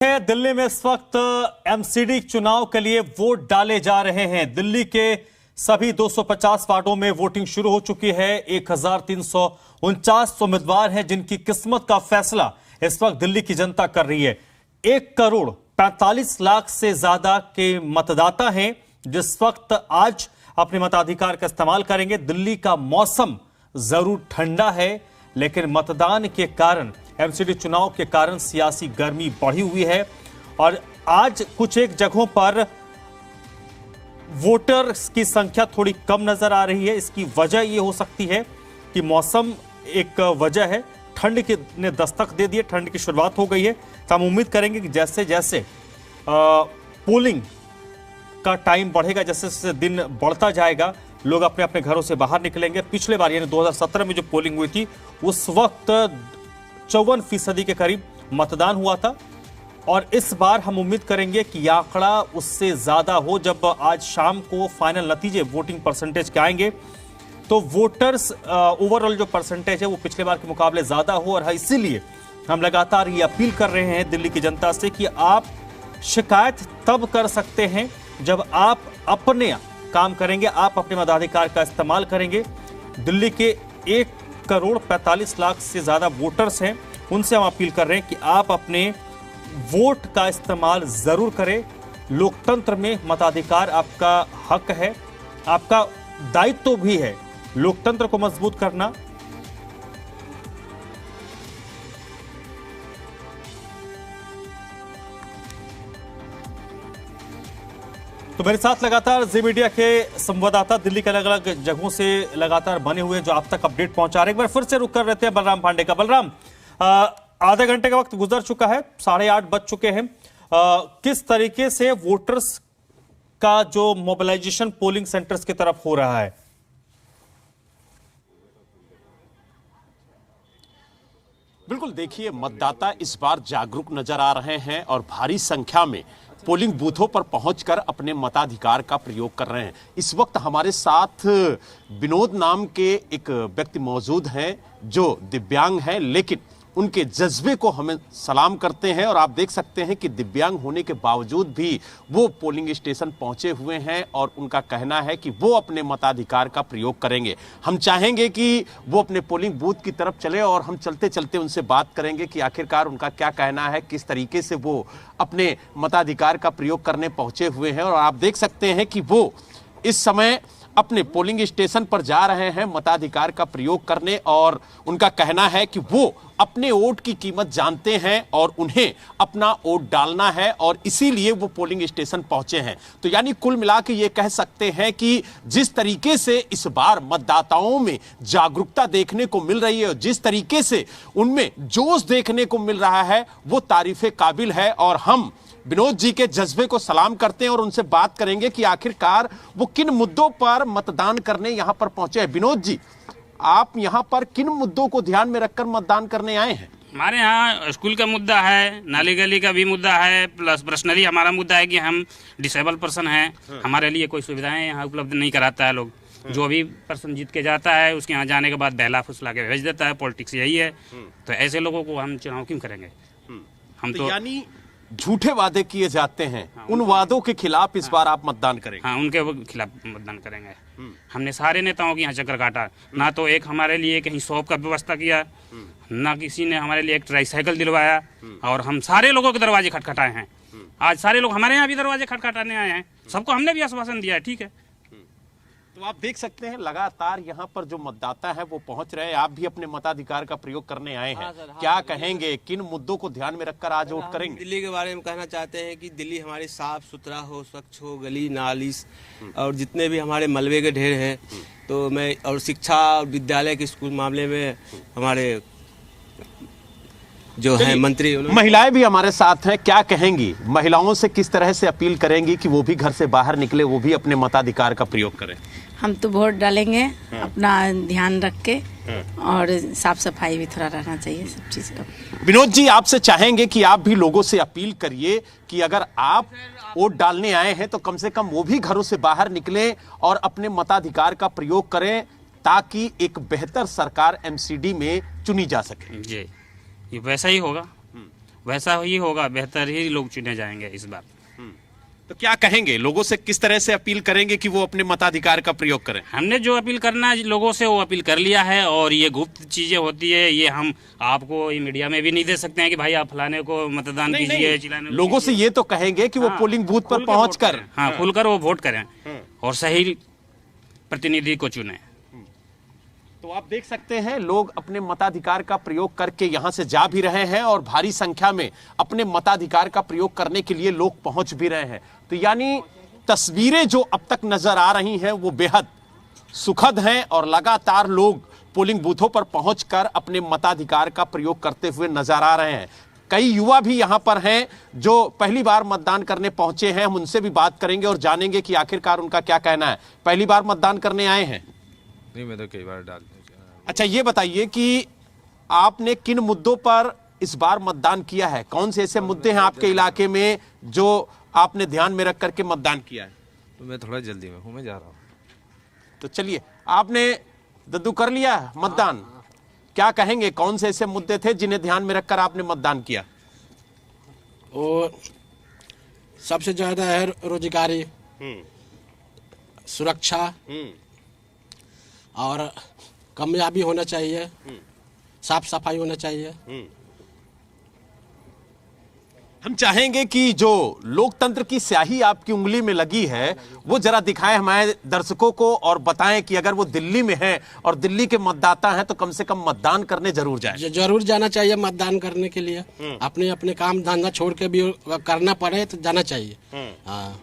दिल्ली में इस वक्त एमसीडी चुनाव के लिए वोट डाले जा रहे हैं। दिल्ली के सभी 250 वार्डों में वोटिंग शुरू हो चुकी है। 1349 उम्मीदवार हैं जिनकी किस्मत का फैसला इस वक्त दिल्ली की जनता कर रही है। 1,45,00,000 से ज्यादा के मतदाता हैं जिस वक्त आज अपने मताधिकार का इस्तेमाल करेंगे। दिल्ली का मौसम जरूर ठंडा है, लेकिन मतदान के कारण, एमसीडी चुनाव के कारण सियासी गर्मी बढ़ी हुई है और आज कुछ एक जगहों पर वोटर्स की संख्या थोड़ी कम नजर आ रही है। इसकी वजह यह हो सकती है कि मौसम एक वजह है, ठंड ने दस्तक दे दी है, ठंड की शुरुआत हो गई है। तो हम उम्मीद करेंगे कि जैसे जैसे पोलिंग का टाइम बढ़ेगा, जैसे जैसे दिन बढ़ता जाएगा, लोग अपने अपने घरों से बाहर निकलेंगे। पिछले बार यानी 2017 में जो पोलिंग हुई थी उस वक्त 54% के करीब मतदान हुआ था और इस बार हम उम्मीद करेंगे कि यह आंकड़ा उससे ज्यादा हो। जब आज शाम को फाइनल नतीजे वोटिंग परसेंटेज के आएंगे तो वोटर्स ओवरऑल जो परसेंटेज है वो पिछले बार के मुकाबले ज्यादा हो। और इसीलिए हम लगातार ये अपील कर रहे हैं दिल्ली की जनता से कि आप शिकायत तब कर सकते हैं जब आप अपने काम करेंगे, आप अपने मताधिकार का इस्तेमाल करेंगे। दिल्ली के 1,45,00,000 से ज्यादा वोटर्स हैं, उनसे हम अपील कर रहे हैं कि आप अपने वोट का इस्तेमाल जरूर करें। लोकतंत्र में मताधिकार आपका हक है, आपका दायित्व भी है लोकतंत्र को मजबूत करना। तो मेरे साथ लगातार जी मीडिया के संवाददाता दिल्ली के अलग अलग जगहों से लगातार बने हुए जो आप तक अपडेट पहुंचा रहे हैं। एक बार फिर से रुक कर रहते हैं बलराम पांडे का। बलराम, आधे घंटे का वक्त गुजर चुका है, 8:30 बज चुके हैं। किस तरीके से वोटर्स का जो मोबिलाइजेशन पोलिंग सेंटर्स की तरफ हो रहा है? बिल्कुल, देखिए, मतदाता इस बार जागरूक नजर आ रहे हैं और भारी संख्या में पोलिंग बूथों पर पहुंचकर अपने मताधिकार का प्रयोग कर रहे हैं। इस वक्त हमारे साथ विनोद नाम के एक व्यक्ति मौजूद हैं जो दिव्यांग हैं, लेकिन उनके जज्बे को हमें सलाम करते हैं। और आप देख सकते हैं कि दिव्यांग होने के बावजूद भी वो पोलिंग स्टेशन पहुंचे हुए हैं और उनका कहना है कि वो अपने मताधिकार का प्रयोग करेंगे। हम चाहेंगे कि वो अपने पोलिंग बूथ की तरफ चले और हम चलते चलते उनसे बात करेंगे कि आखिरकार उनका क्या कहना है, किस तरीके से वो अपने मताधिकार का प्रयोग करने पहुंचे हुए हैं। और आप देख सकते हैं कि वो इस समय अपने पोलिंग स्टेशन पर जा रहे हैं मताधिकार का प्रयोग करने और उनका कहना है कि वो अपने वोट की कीमत जानते हैं और उन्हें अपना वोट डालना है और इसीलिए वो पोलिंग स्टेशन पहुंचे हैं। तो यानी कुल मिला के ये कह सकते हैं कि जिस तरीके से इस बार मतदाताओं में जागरूकता देखने को मिल रही है और जिस तरीके से उनमें जोश देखने को मिल रहा है वो तारीफे काबिल है। और हम विनोद जी के जज्बे को सलाम करते हैं और उनसे बात करेंगे कि आखिरकार वो किन मुद्दों पर मतदान करने यहां पर पहुंचे हैं। विनोद जी, आप यहां पर किन मुद्दों को ध्यान में रखकर मतदान करने आए हैं? हमारे यहाँ स्कूल का मुद्दा है, नाली गली का भी मुद्दा है, प्लस पर्सनली हमारा मुद्दा है कि हम डिसेबल पर्सन हैं, हमारे लिए कोई सुविधाएं यहाँ उपलब्ध नहीं कराता है लोग। जो भी पर्सन जीत के जाता है उसके यहाँ जाने के बाद बहला फुसला के भेज देता है। पॉलिटिक्स यही है। तो ऐसे लोगों को हम चुनाव क्यों करेंगे? हम तो यानी झूठे वादे किए जाते हैं, उन वादों के खिलाफ इस बार आप मतदान करेंगे? हाँ, उनके खिलाफ मतदान करेंगे। हमने सारे नेताओं के यहाँ चक्कर काटा, ना तो एक हमारे लिए कहीं शॉप का व्यवस्था किया, ना किसी ने हमारे लिए एक ट्राईसाइकिल दिलवाया, और हम सारे लोगों के दरवाजे खटखटाए हैं। आज सारे लोग हमारे यहाँ भी दरवाजे खटखटाने आए हैं, सबको हमने भी आश्वासन दिया है। ठीक है, तो आप देख सकते हैं लगातार यहाँ पर जो मतदाता है वो पहुंच रहे हैं। आप भी अपने मताधिकार का प्रयोग करने आए हैं। क्या कहेंगे, किन मुद्दों को ध्यान में रखकर आज वोट करेंगे? दिल्ली के बारे में कहना चाहते हैं कि दिल्ली हमारी साफ सुथरा हो, स्वच्छ हो, गली नाली और जितने भी हमारे मलबे के ढेर हैं, तो मैं और शिक्षा विद्यालय के स्कूल मामले में हमारे जो है मंत्री, महिलाएं भी हमारे साथ हैं। क्या कहेंगी, महिलाओं से किस तरह से अपील करेंगी कि वो भी घर से बाहर निकले, वो भी अपने मताधिकार का प्रयोग करें? हम तो वोट डालेंगे अपना ध्यान रख के, और साफ सफाई भी थोड़ा रहना चाहिए सब चीज का। विनोद जी, आपसे चाहेंगे कि आप भी लोगों से अपील करिए कि अगर आप वोट डालने आए हैं तो कम से कम वो भी घरों से बाहर निकलें और अपने मताधिकार का प्रयोग करें ताकि एक बेहतर सरकार एमसीडी में चुनी जा सके। जी, ये वैसा ही होगा। वैसा ही होगा, बेहतर ही लोग चुने जाएंगे इस बार। तो क्या कहेंगे लोगों से, किस तरह से अपील करेंगे कि वो अपने मताधिकार का प्रयोग करें? हमने जो अपील करना है लोगों से वो अपील कर लिया है, और ये गुप्त चीजें होती है, ये हम आपको ये मीडिया में भी नहीं दे सकते हैं कि भाई आप फलाने को मतदान कीजिए, चिल्लाने लोगों से ये तो कहेंगे कि वो पोलिंग बूथ पर पहुंचकर खुलकर वो वोट करें और सही प्रतिनिधि को चुने। तो आप देख सकते हैं लोग अपने मताधिकार का प्रयोग करके यहां से जा भी रहे हैं और भारी संख्या में अपने मताधिकार का प्रयोग करने के लिए लोग पहुंच भी रहे हैं। तो यानी तस्वीरें जो अब तक नजर आ रही हैं वो बेहद सुखद हैं और लगातार लोग पोलिंग बूथों पर पहुंचकर अपने मताधिकार का प्रयोग करते हुए नजर आ रहे हैं। कई युवा भी यहां पर हैं जो पहली बार मतदान करने पहुंचे हैं, हम उनसे भी बात करेंगे और जानेंगे कि आखिरकार उनका क्या कहना है। पहली बार मतदान करने आए हैं? नहीं, मैं तो कई बार डाल। अच्छा, ये बताइए कि आपने किन मुद्दों पर इस बार मतदान किया है? कौन से ऐसे मुद्दे हैं आपके इलाके में जो आपने ध्यान में रख करके मतदान किया है? तो मैं थोड़ा जल्दी में हूँ, मैं जा रहा हूँ। तो चलिए, आपने दद्दू कर लिया मतदान? क्या कहेंगे, कौन से ऐसे मुद्दे थे जिन्हें ध्यान में रखकर आपने मतदान किया? और सबसे ज्यादा है रोजगारी, सुरक्षा, और कामयाबी होना चाहिए, साफ सफाई होना चाहिए। हम चाहेंगे कि जो लोकतंत्र की स्याही आपकी उंगली में लगी है वो जरा दिखाएं हमारे दर्शकों को और बताएं कि अगर वो दिल्ली में है और दिल्ली के मतदाता हैं तो कम से कम मतदान करने जरूर जाएं। जरूर जाना चाहिए मतदान करने के लिए। अपने अपने काम धंधा छोड़ के भी करना पड़े तो जाना चाहिए। हाँ,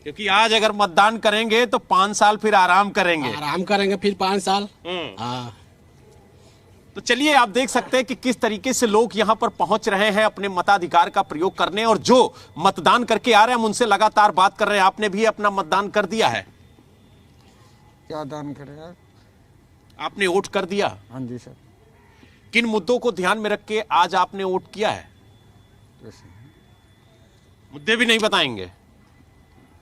क्योंकि आज अगर मतदान करेंगे तो 5 साल फिर आराम करेंगे फिर 5 साल। हाँ, तो चलिए, आप देख सकते हैं कि किस तरीके से लोग यहां पर पहुंच रहे हैं अपने मताधिकार का प्रयोग करने, और जो मतदान करके आ रहे हैं हम उनसे लगातार बात कर रहे हैं। आपने भी अपना मतदान कर दिया है? क्या दान करेगा? आपने वोट कर दिया? हाँ जी सर। किन मुद्दों को ध्यान में रख के आज आपने वोट किया है? मुद्दे भी नहीं बताएंगे,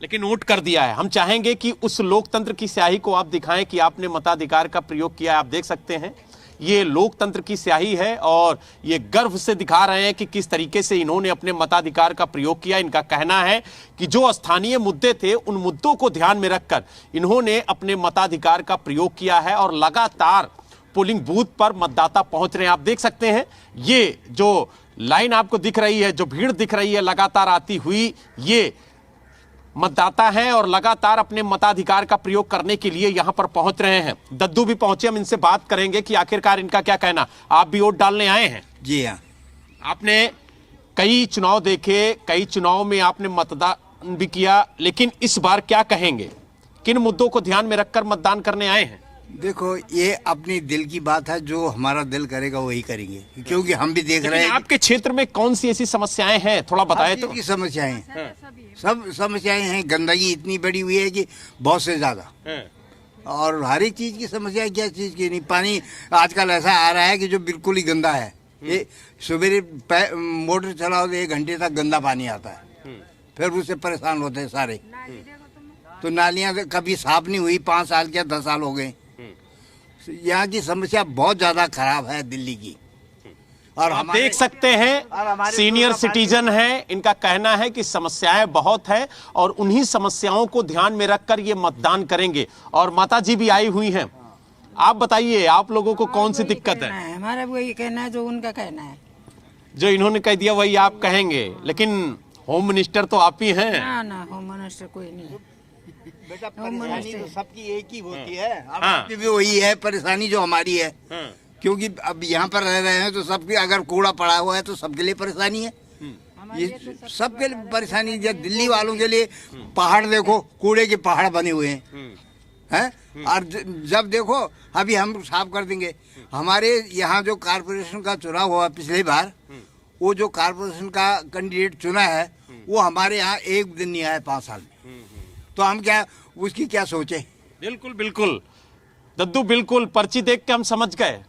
लेकिन वोट कर दिया है। हम चाहेंगे कि उस लोकतंत्र की स्याही को आप दिखाएं कि आपने मताधिकार का प्रयोग किया है। आप देख सकते हैं ये लोकतंत्र की स्याही है और ये गर्व से दिखा रहे हैं कि किस तरीके से इन्होंने अपने मताधिकार का प्रयोग किया। इनका कहना है कि जो स्थानीय मुद्दे थे उन मुद्दों को ध्यान में रखकर इन्होंने अपने मताधिकार का प्रयोग किया है और लगातार पोलिंग बूथ पर मतदाता पहुंच रहे हैं। आप देख सकते हैं ये जो लाइन आपको दिख रही है, जो भीड़ दिख रही है लगातार आती हुई, ये मतदाता हैं और लगातार अपने मताधिकार का प्रयोग करने के लिए यहां पर पहुंच रहे हैं। दद्दू भी पहुंचे, हम इनसे बात करेंगे कि आखिरकार इनका क्या कहना। आप भी वोट डालने आए हैं? जी हाँ। आपने कई चुनाव देखे, कई चुनाव में आपने मतदान भी किया, लेकिन इस बार क्या कहेंगे? किन मुद्दों को ध्यान में रखकर मतदान करने आए हैं? देखो, ये अपनी दिल की बात है, जो हमारा दिल करेगा वही करेंगे, क्योंकि हम भी देख रहे हैं। आपके क्षेत्र में कौन सी ऐसी समस्याएं हैं, थोड़ा बताएं तो। की समस्याएं, सब समस्याएं हैं। गंदगी इतनी बड़ी हुई है कि बहुत से ज्यादा, और हर एक चीज की समस्या, क्या चीज की नहीं। पानी आजकल ऐसा आ रहा है कि जो बिल्कुल ही गंदा है। ये सवेरे मोटर चलाओ तो 1 घंटे तक गंदा पानी आता है, फिर उससे परेशान होते हैं सारे। तो नालियां कभी साफ नहीं हुई, 5 साल क्या 10 साल हो गए। यहाँ की समस्या बहुत ज्यादा खराब है दिल्ली की। और आप देख सकते हैं सीनियर सिटीजन हैं, इनका कहना है कि समस्याएं बहुत है और उन्हीं समस्याओं को ध्यान में रखकर ये मतदान करेंगे। और माता जी भी आई हुई हैं। आप बताइए, आप लोगों को कौन सी दिक्कत है? हमारा वही कहना है जो उनका कहना है। जो इन्होंने कह दिया वही आप कहेंगे, लेकिन होम मिनिस्टर तो आप ही हैं। ना, होम मिनिस्टर कोई नहीं है। बेटा, परेशानी तो सबकी एक ही होती है। आपकी भी वही है परेशानी जो हमारी है, क्योंकि अब यहाँ पर रह रहे हैं तो सबके, अगर कूड़ा पड़ा हुआ है तो सबके लिए परेशानी है। ये सबके लिए परेशानी। जब दिल्ली वालों के लिए पहाड़ देखो, कूड़े के पहाड़ बने हुए हैं। और जब देखो, अभी हम साफ कर देंगे। हमारे यहाँ जो कारपोरेशन का चुनाव हुआ पिछली बार, वो जो कारपोरेशन का कैंडिडेट चुना है वो हमारे यहाँ एक दिन नहीं आया 5 साल में। तो हम क्या उसकी क्या सोचे? बिल्कुल बिल्कुल दद्दू, बिल्कुल पर्ची देख के हम समझ गए।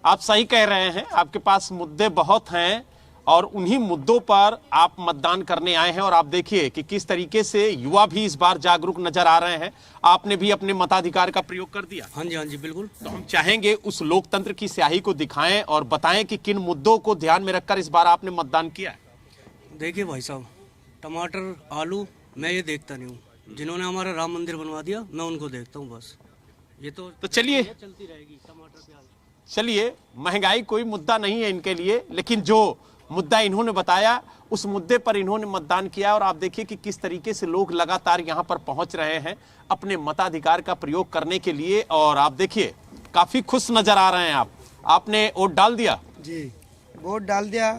आप सही कह रहे हैं, आपके पास मुद्दे बहुत हैं और उन्हीं मुद्दों पर आप मतदान करने आए हैं। और आप देखिए कि किस तरीके से युवा भी इस बार जागरूक नजर आ रहे हैं। आपने भी अपने मताधिकार का प्रयोग कर दिया। हाँ जी बिल्कुल। तो हम चाहेंगे उस लोकतंत्र की स्याही को दिखाएं और बताएं कि किन मुद्दों को ध्यान में रखकर इस बार आपने मतदान किया है। देखिए भाई साहब, टमाटर आलू मैं ये देखता नहीं हूँ। जिन्होंने हमारा राम मंदिर बनवा दिया मैं उनको देखता हूँ बस। ये तो चलिए चलती रहेगी टमाटर प्याज। चलिए, महंगाई कोई मुद्दा नहीं है इनके लिए, लेकिन जो मुद्दा इन्होंने बताया उस मुद्दे पर इन्होंने मतदान किया। और आप देखिए कि किस तरीके से लोग लगातार यहां पर पहुंच रहे हैं अपने मताधिकार का प्रयोग करने के लिए। और आप देखिए काफी खुश नजर आ रहे हैं आप। आपने वोट डाल दिया? जी, वोट डाल दिया।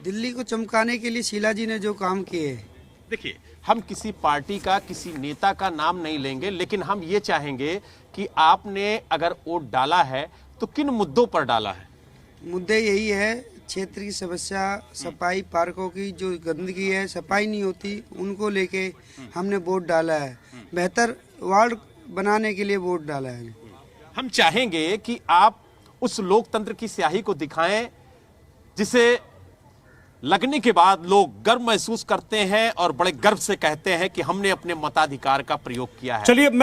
दिल्ली को चमकाने के लिए शीला जी ने जो काम किए। देखिए, हम किसी पार्टी का, किसी नेता का नाम नहीं लेंगे, लेकिन हम ये चाहेंगे कि आपने अगर वोट डाला है तो किन मुद्दों पर डाला है? मुद्दे यही है, क्षेत्र की समस्या, सफाई, पार्कों की जो गंदगी है, सफाई नहीं होती, उनको लेके हमने वोट डाला है। बेहतर वार्ड बनाने के लिए वोट डाला है। हम चाहेंगे कि आप उस लोकतंत्र की स्याही को दिखाएं जिसे लगने के बाद लोग गर्व महसूस करते हैं और बड़े गर्व से कहते हैं कि हमने अपने मताधिकार का प्रयोग किया है। चलिए मैं